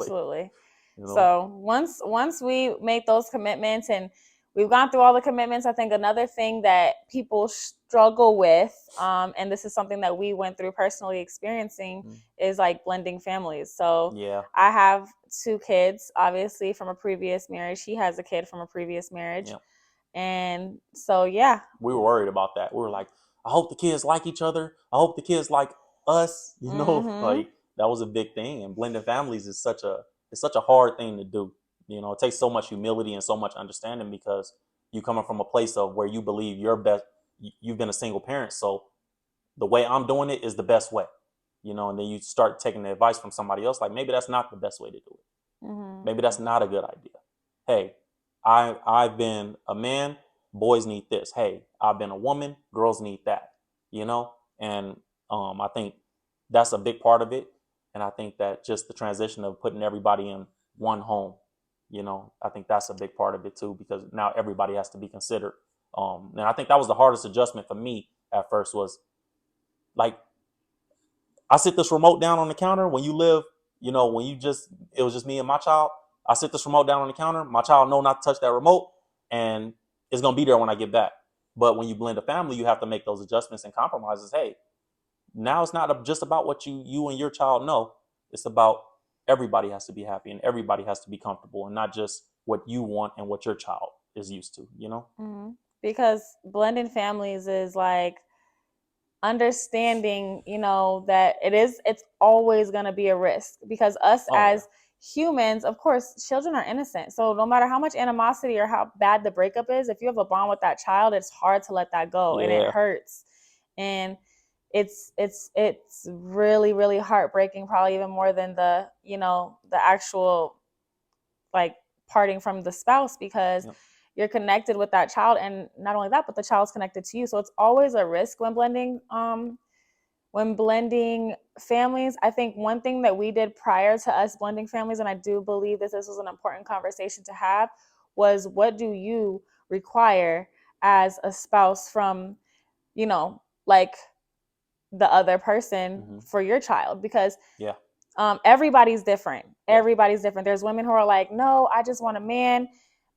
Absolutely. You know? So once we make those commitments, and we've gone through all the commitments, I think another thing that people struggle with, and this is something that we went through personally experiencing, is like blending families. So Yeah. I have 2 kids, obviously, from a previous marriage. He has a kid from a previous marriage. Yeah. And so, yeah. We were worried about that. We were like, I hope the kids like each other. I hope the kids like us. You know, Mm-hmm. like that was a big thing. And blending families is it's such a hard thing to do. You know, it takes so much humility and so much understanding because you coming from a place of where you believe you're best. You've been a single parent, so the way I'm doing it is the best way. You know, and then you start taking the advice from somebody else, like maybe that's not the best way to do it. Mm-hmm. Maybe that's not a good idea. Hey, I've been a man, boys need this. Hey, I've been a woman, girls need that. You know? And I think that's a big part of it. And I think that just the transition of putting everybody in one home, you know, I think that's a big part of it too, because now everybody has to be considered. And I think that was the hardest adjustment for me at first was like I sit this remote down on the counter when you live, you know, when it was just me and my child. I sit this remote down on the counter. My child know not to touch that remote, and it's gonna be there when I get back. But when you blend a family, you have to make those adjustments and compromises. Hey, now it's not just about what you and your child know. It's about everybody has to be happy and everybody has to be comfortable, and not just what you want and what your child is used to. You know? Mm-hmm. Because blending families is like understanding, that it's always going to be a risk, because us Oh yeah, as humans, of course, children are innocent. So no matter how much animosity or how bad the breakup is, if you have a bond with that child, it's hard to let that go, and it yeah, hurts. And it's really, really heartbreaking, probably even more than the actual, like, parting from the spouse, because yep. you're connected with that child, and not only that, but the child's connected to you. So it's always a risk when blending families. I think one thing that we did prior to us blending families, and I do believe that this was an important conversation to have, was what do you require as a spouse from, like, the other person Hmm. for your child? Because Yeah, everybody's different. yeah, Everybody's different. There's women who are like, no, I just want a man,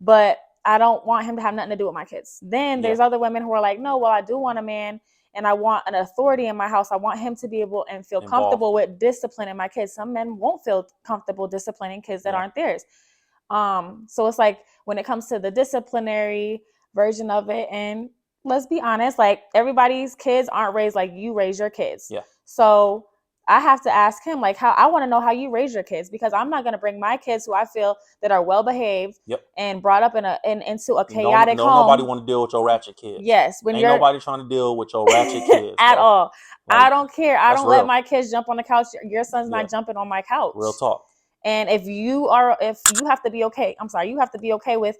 but I don't want him to have nothing to do with my kids. Then yeah. there's other women who are like, no, well, I do want a man, and I want an authority in my house. I want him to be able and feel Involved. comfortable with disciplining my kids. Some men won't feel comfortable disciplining kids that Yeah. aren't theirs. So it's like, when it comes to the disciplinary version of it, and let's be honest, like, everybody's kids aren't raised like you raise your kids. Yeah. So I have to ask him, like, how I want to know how you raise your kids, because I'm not going to bring my kids, who I feel that are well behaved Yep. and brought up into a Don't chaotic no nobody home. want to deal with your ratchet kids. Yes, when Ain't you're nobody trying to deal with your ratchet kids, at bro. all. I Like don't care. I that's don't let real. my kids jump on the couch. Your son's Yeah, not jumping on my couch. real talk. And if you have to be okay, I'm sorry, you have to be okay with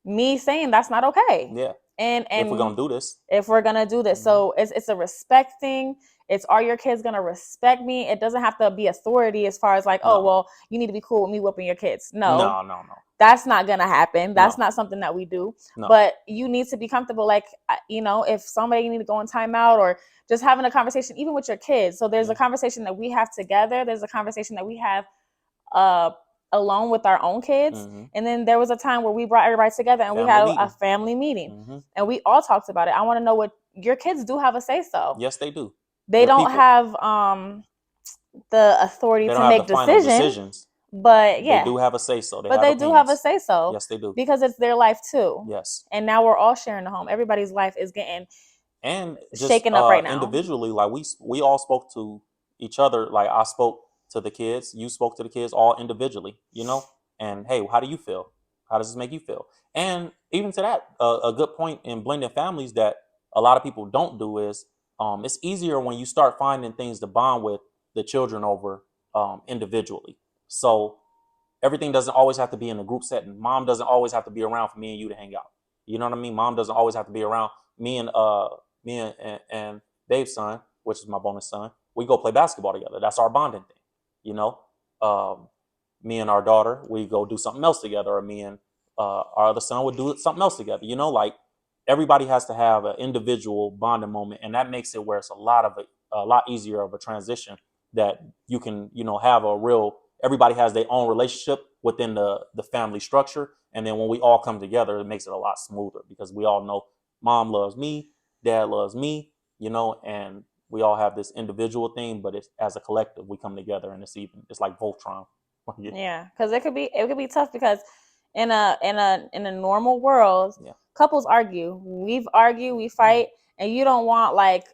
me saying that's not okay. Yeah. And If we're and gonna do this. if we're gonna do this, Hmm. so it's a respect thing. It's, are your kids gonna respect me? It doesn't have to be authority, as far as like, oh No. well, you need to be cool with me whooping your kids. No, No. No. No. that's not gonna happen. That's No. not something that we do. No. But you need to be comfortable, like, if somebody need to go in timeout, or just having a conversation, even with your kids. So there's Yeah. a conversation that we have together. There's a conversation that we have uh alone with our own kids. Hmm. And then there was a time where we brought everybody together, and we Family had a meeting. family meeting, Hmm. and we all talked about it. I want to know what your kids do have a say so. Yes, they do. They They're don't people. have the authority They to don't have the make final decision, decisions. but They yeah, do have a say so. They but have they do have a opinions. say so, Yes, they do. because it's their life too. Yes. And now we're all sharing the home. Everybody's life is getting And just shaken up right now. individually, like we all spoke to each other. Like I spoke to the kids, you spoke to the kids, all individually, you know. And hey, how do you feel? How does this make you feel? And even to that, a good point in blending families that a lot of people don't do is it's easier when you start finding things to bond with the children over individually. So everything doesn't always have to be in a group setting. Mom doesn't always have to be around for me and you to hang out. You know what I mean? Mom doesn't always have to be around. Me and Dave's son, which is my bonus son, we go play basketball together. That's our bonding thing. You know, um, me and our daughter, we go do something else together, or me and our other son would do something else together. You know, like everybody has to have an individual bonding moment, and that makes it where it's a lot easier of a transition that you can, have a real everybody has their own relationship within the family structure. And then when we all come together, it makes it a lot smoother because we all know mom loves me, dad loves me, and we all have this individual thing, but it's as a collective, we come together and it's like Voltron. Yeah, because it could be tough because in a normal world, Yeah. couples argue. We fight, and you don't want, like,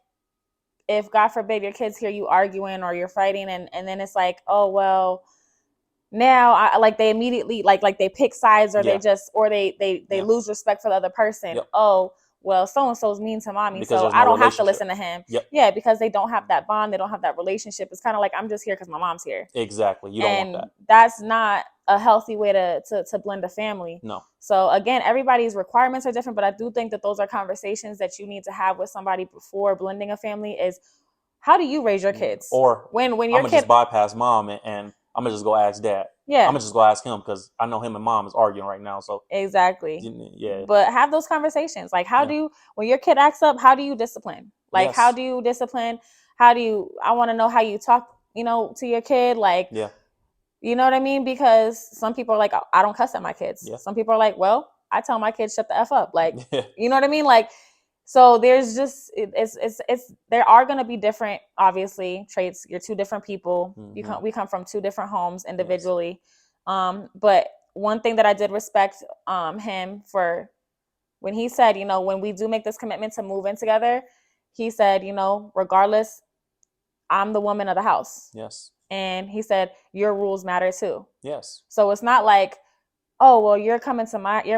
if God forbid your kids hear you arguing or you're fighting, and then it's like, oh well, now like they immediately like they pick sides, or Yeah. they Yeah. lose respect for the other person. Yep. Oh well, so and so's mean to mommy, Because so there's I no don't have to relationship. listen to him. Yep. Yeah, because they don't have that bond, they don't have that relationship. It's kind of like, I'm just here because my mom's here. Exactly. You don't want And that. that's not a healthy way to blend a family. No. So again, everybody's requirements are different, but I do think that those are conversations that you need to have with somebody before blending a family. Is, how do you raise your kids? Or when I'm your gonna kid just bypass mom and I'm gonna just go ask dad. Yeah, I'm gonna just go ask him because I know him and mom is arguing right now. So exactly. yeah. But have those conversations. Like, how Yeah. do you, when your kid acts up, how do you discipline? Like, Yes. how do you discipline? I want to know how you talk, to your kid. Like, Yeah. you know what I mean? Because some people are like, I don't cuss at my kids. Yeah. Some people are like, well, I tell my kids shut the F up. Like, Yeah. you know what I mean? Like, so there's just, there are going to be different, obviously, traits. You're two different people. Mhm. We come from two different homes individually. But one thing that I did respect him for, when he said, when we do make this commitment to move in together, he said, regardless, I'm the woman of the house. Yes. And he said, your rules matter too. Yes. So it's not like, oh, well, you're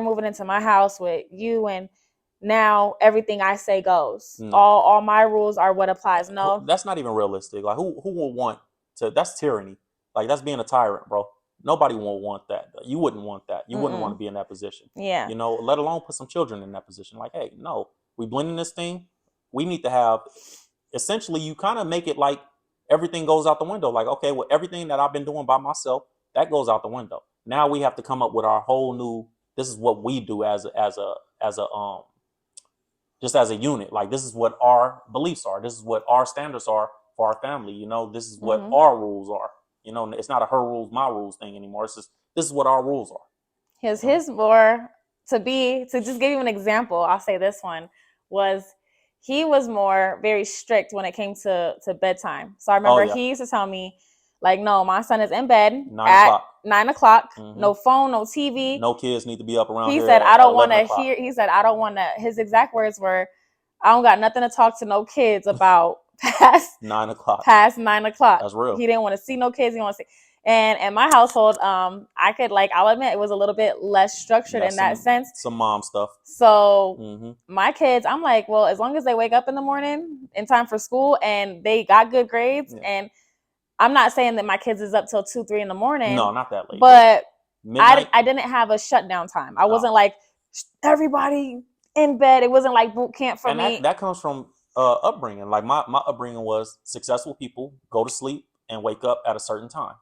moving into my house with you, and now everything I say goes. No. All my rules are what applies. No. That's not even realistic. Like who will want to, that's tyranny. Like that's being a tyrant, bro. Nobody will want that. You wouldn't want that. You wouldn't want to be in that position. Yeah. Let alone put some children in that position. Like, hey, no, we blending this thing. We need to have, essentially, you kind of make it like everything goes out the window. Like, okay, well, everything that I've been doing by myself, that goes out the window. Now we have to come up with our whole new, this is what we do as a just as a unit. Like, this is what our beliefs are. This is what our standards are for our family. This is what our rules are. It's not a her rules, my rules thing anymore. It's just, this is what our rules are. His more, to just give you an example, I'll say this one was, he was more very strict when it came to bedtime. So I remember he used to tell me, like, no, my son is in bed 9 o'clock. No phone, no TV. No kids need to be up around He here. said, I don't want to o'clock. hear. He said, I don't want to. His exact words were, I don't got nothing to talk to no kids about past 9 o'clock. Past 9 o'clock. That's real. He didn't want to see no kids. He didn't want to see. And in my household, I'll admit, it was a little bit less structured in that sense. Some mom stuff. So my kids, I'm like, well, as long as they wake up in the morning in time for school and they got good grades, and I'm not saying that my kids is up till 2, 3 in the morning. No, not that late. But I didn't have a shutdown time. I wasn't like, everybody in bed. It wasn't like boot camp for me. That comes from upbringing. Like my upbringing was, successful people go to sleep and wake up at a certain time,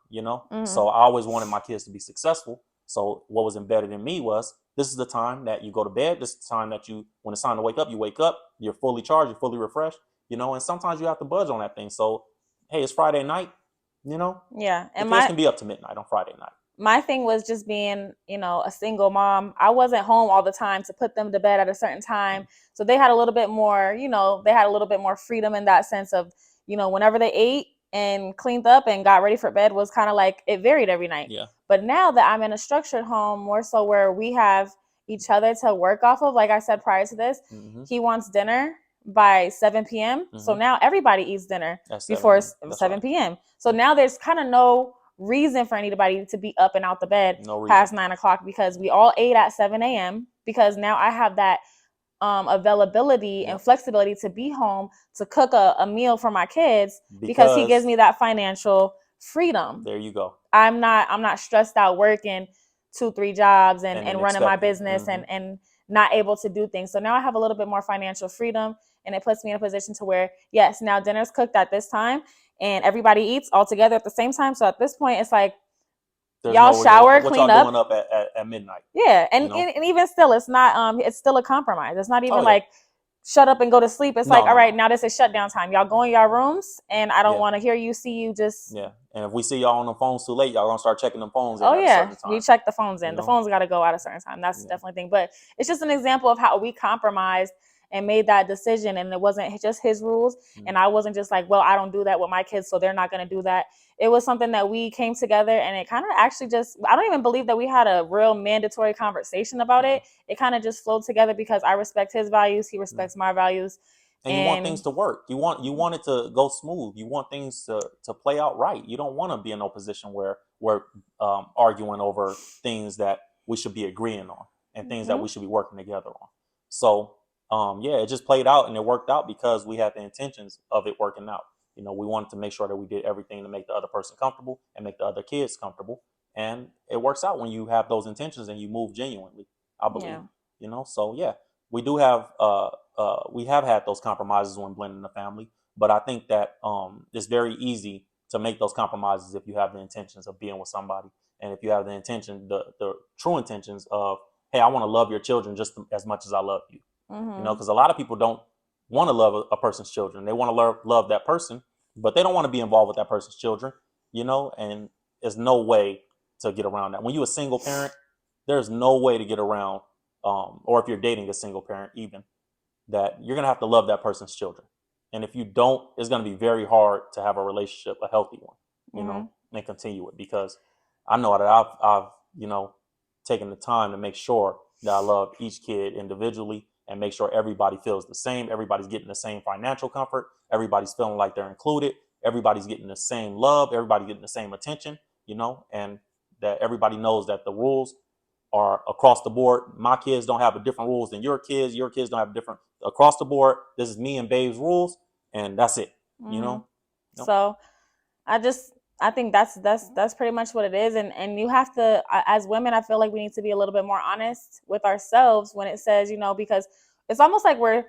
So I always wanted my kids to be successful. So what was embedded in me was, this is the time that you go to bed. This is the time that when it's time to wake up, you wake up, you're fully charged, you're fully refreshed, and sometimes you have to budge on that thing. So, hey, it's Friday night, Yeah. And the kids can be up to midnight on Friday night. My thing was just being, a single mom. I wasn't home all the time to put them to bed at a certain time. So they had a little bit more, freedom in that sense of, whenever they ate and cleaned up and got ready for bed was kind of like, it varied every night. Yeah. But now that I'm in a structured home, more so where we have each other to work off of, like I said prior to this, he wants dinner by 7 p.m. So now everybody eats dinner before 7 p.m. So now there's kind of no reason for anybody to be up and out the bed past 9 o'clock, because we all ate at 7 a.m. because now I have that availability and flexibility to be home to cook a meal for my kids, because he gives me that financial freedom. There you go. I'm not stressed out working 2-3 jobs and running my business and not able to do things. So now I have a little bit more financial freedom, and it puts me in a position to where, yes, now dinner's cooked at this time and everybody eats all together at the same time. So at this point, it's like, y'all shower, clean up. What y'all doing up at midnight? Yeah, and even still, it's not. It's still a compromise. It's not even like shut up and go to sleep. It's like, No, all no, right, no. now this is shutdown time. Y'all go in your rooms, and I don't Yeah, want to hear you, see you. Just yeah. And if we see y'all on the phones too late, y'all gonna start checking them phones in oh at a yeah, certain we time. check the phones You in. The know? phones got to go at a certain time. That's Yeah. definitely a thing. But it's just an example of how we compromised and made that decision, and it wasn't just his rules, and I wasn't just like, well, I don't do that with my kids, so they're not going to do that. It was something that we came together, and it kind of actually just, I don't even believe that we had a real mandatory conversation about it. It kind of just flowed together because I respect his values, he respects my values. And you want things And to work. You want it to go smooth. You want things to play out right. You don't want to be in no position where we're arguing over things that we should be agreeing on and things that we should be working together on. So yeah, it just played out and it worked out because we had the intentions of it working out. We wanted to make sure that we did everything to make the other person comfortable and make the other kids comfortable. And it works out when you have those intentions and you move genuinely, I believe. yeah. So yeah, we do have we have had those compromises when blending the family, but I think that it's very easy to make those compromises if you have the intentions of being with somebody, and if you have the true intentions of, hey, I want to love your children just as much as I love you. Because a lot of people don't want to love a person's children. They want to love that person, but they don't want to be involved with that person's children. And there's no way to get around that. When you're a single parent, there's no way to get around, or if you're dating a single parent, even, that you're gonna have to love that person's children. And if you don't, it's gonna be very hard to have a relationship, a healthy one, and continue it. Because I know that I've taken the time to make sure that I love each kid individually and make sure everybody feels the same. Everybody's getting the same financial comfort. Everybody's feeling like they're included. Everybody's getting the same love. Everybody getting the same attention. And that everybody knows that the rules are across the board. My kids don't have a different rules than your kids. Your kids don't have different across the board. This is me and Babe's rules, and that's it. Yep. So I think that's pretty much what it is. And you have to, as women, I feel like we need to be a little bit more honest with ourselves when it says, because it's almost like we're,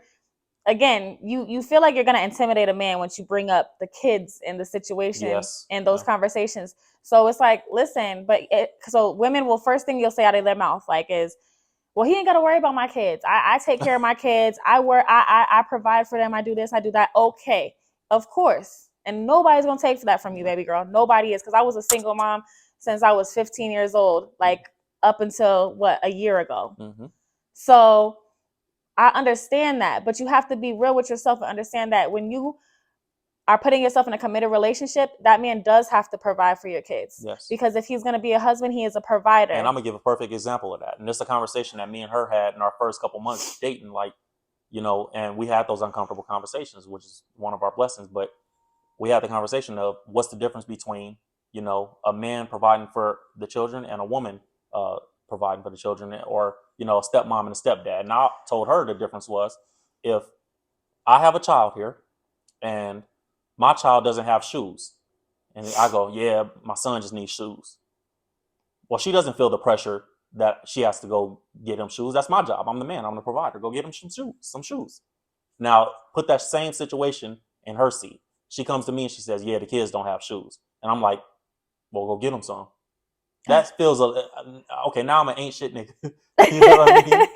again, you feel like you're going to intimidate a man once you bring up the kids in the situation Yes. in those conversations. So it's like, listen, so women will, first thing you'll say out of their mouth like is, well, he ain't got to worry about my kids. I take care of my kids. I work. I provide for them. I do this. I do that. Okay, of course. And nobody's gonna take that from you, baby girl. Nobody is, because I was a single mom since I was 15 years old, like up until a year ago. So I understand that, but you have to be real with yourself and understand that when you are putting yourself in a committed relationship, that man does have to provide for your kids. Yes. Because if he's going to be a husband, he is a provider. And I'm going to give a perfect example of that. And this is a conversation that me and her had in our first couple months dating, and we had those uncomfortable conversations, which is one of our blessings. But we had the conversation of what's the difference between, a man providing for the children and a woman providing for the children, or, a stepmom and a stepdad. And I told her the difference was, if I have a child here and my child doesn't have shoes, and I go, yeah, my son just needs shoes. Well, she doesn't feel the pressure that she has to go get him shoes. That's my job. I'm the man. I'm the provider. Go get him some shoes. Now, put that same situation in her seat. She comes to me and she says, yeah, the kids don't have shoes. And I'm like, well, go get them some. That feels okay. Now I'm an ain't shit nigga. You know what I mean?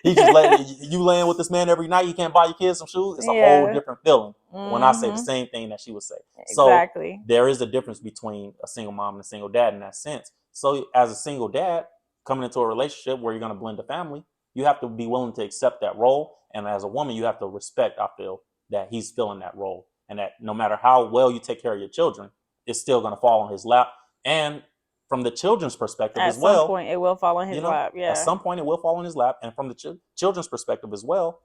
He just you laying with this man every night. You can't buy your kids some shoes. It's a whole different feeling when I say the same thing that she would say. Exactly. So there is a difference between a single mom and a single dad in that sense. So as a single dad coming into a relationship where you're going to blend a family, you have to be willing to accept that role. And as a woman, you have to respect, I feel, that he's filling that role, and that no matter how well you take care of your children, it's still going to fall on his lap. And from the children's perspective as well, at some point it will fall on his lap. Yeah. At some point it will fall on his lap. And from the children's perspective as well,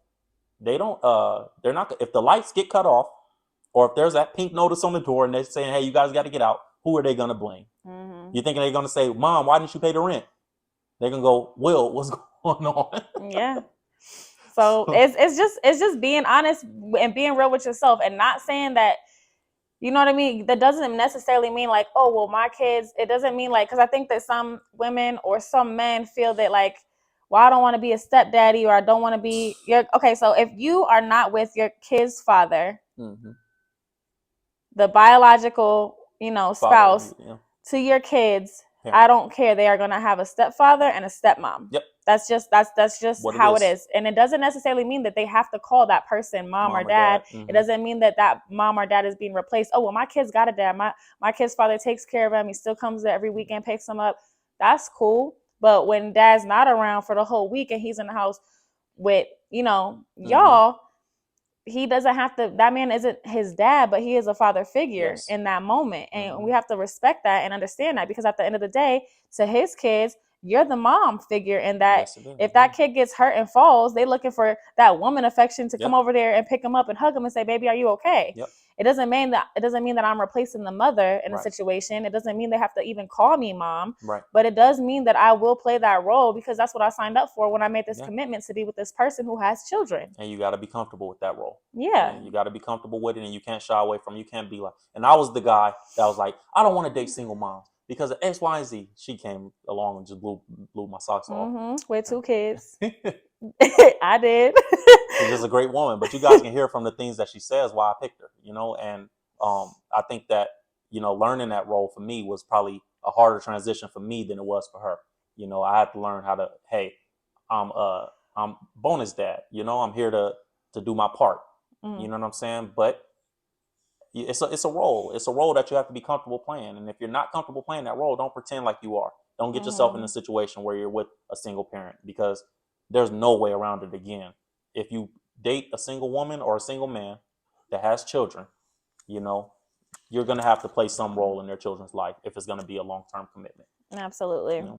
they're not, if the lights get cut off, or if there's that pink notice on the door and they're saying, hey, you guys got to get out, who are they going to blame? You thinking they're going to say, Mom, why didn't you pay the rent? They're going to go, Will, what's going on? Yeah. So it's just being honest and being real with yourself, and not saying that, you know what I mean? That doesn't necessarily mean like, oh, well, my kids, it doesn't mean like, because I think that some women or some men feel that like, well, I don't want to be a stepdaddy, or I don't want to be okay. So if you are not with your kid's father, the biological, spouse, to your kids, parent. I don't care. They are going to have a stepfather and a stepmom. Yep. That's just What how it is. is. And it doesn't necessarily mean that they have to call that person mom or dad. It doesn't mean that that mom or dad is being replaced. Oh, well, my kid's got a dad. My kid's father takes care of him. He still comes there every weekend, picks him up. That's cool. But when dad's not around for the whole week and he's in the house with, y'all, he doesn't have to, that man isn't his dad, but he is a father figure Yes. in that moment. And we have to respect that and understand that, because at the end of the day, to his kids, you're the mom figure in that. Yes, it is. If that kid gets hurt and falls, they looking for that woman affection to come Yep. over there and pick him up and hug him and say, baby, are you okay? Yep. It doesn't mean that I'm replacing the mother in a Right. situation. It doesn't mean they have to even call me mom. Right. But it does mean that I will play that role, because that's what I signed up for when I made this Yeah. commitment to be with this person who has children. And you got to be comfortable with that role. Yeah. And you got to be comfortable with it, and you can't shy away from it. You can't be like, and I was the guy that was like, I don't want to date single moms because of X, Y, and Z. She came along and just blew my socks off. With 2 kids. She's I did. just a great woman, but you guys can hear from the things that she says why I picked her, and I think that, learning that role for me was probably a harder transition for me than it was for her. I had to learn how to, hey, I'm bonus dad, I'm here to do my part. You know what I'm saying? But it's a role. It's a role that you have to be comfortable playing. And if you're not comfortable playing that role, don't pretend like you are. Don't get yourself in a situation where you're with a single parent, because there's no way around it again. If you date a single woman or a single man that has children, you're going to have to play some role in their children's life if it's going to be a long-term commitment. Absolutely.